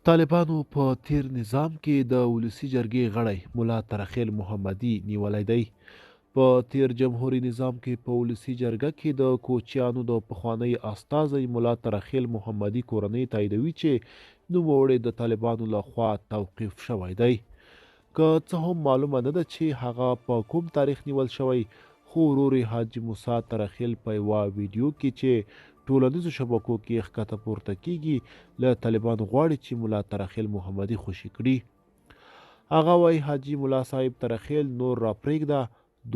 طالبانو په تیر نظام کې د ولسي جرګې غړی ملا ترخیل محمدي نیولی دی. په تیر جمهوري نظام کې په ولسي جرګه کې د کوچیانو د پخوانی استازی ملا ترخیل محمدي کورنۍ تاییدوي چې نوموړی د طالبانو لخوا توقیف شوی دی. که څه هم معلومه نه ده چې هغه په کوم تاریخ نیول شوی، خو ورور یې حاجي موسی ترخیل په یوه ویډیو کې چې ټولنیزو شبکو کې ښکته پورته کیږي له طالبانو غواړي چې ملا ترخیل محمدي خوشي کړي. هغه وایي حاجي ملا صاحب ترخیل نور را پرېږده،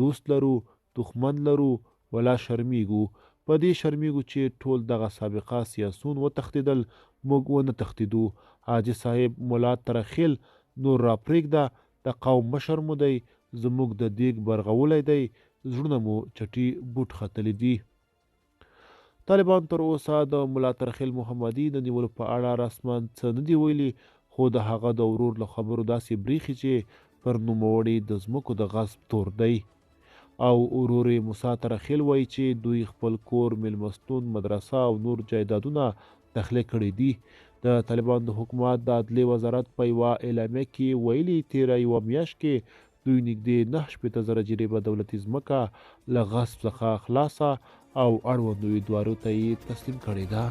دوست لرو، دښمن لرو، ولا شرمیږو. په دې شرمیږو چې ټول دغه سابقه سیاسون وتښتېدل، موږ ونه تښتېدو. حاجي صاحب ملا ترخیل نور را پرېږده، د قوم مشر مو دی، زموږ د دیګ برغولی دی، زړونه مو چټي بوټ ختلی دي. طالبان تر اوسه د ملا ترخیل محمدي د نیولو په اړه رسما څه نه دي ویلي، خو د هغه د ورور له خبرو داسې بریښي چې پر نوموړي د ځمکو د غصب تور دی. او ورور یې موسی ترخیل وایي چې دوی خپل کور، میلمستون، مدرسه او نور جایدادونه تخلیه کړي دي. د طالبان د حکومت د عدلیې وزارت په یوه اعلامیه کې ویلي تیره یوه میاشت کې دوی نږدې 9,000 جریبه دولتي ځمکه له غصب څخه خلاصه او اړوندو ادارو ته یې تسلیم کړې ده.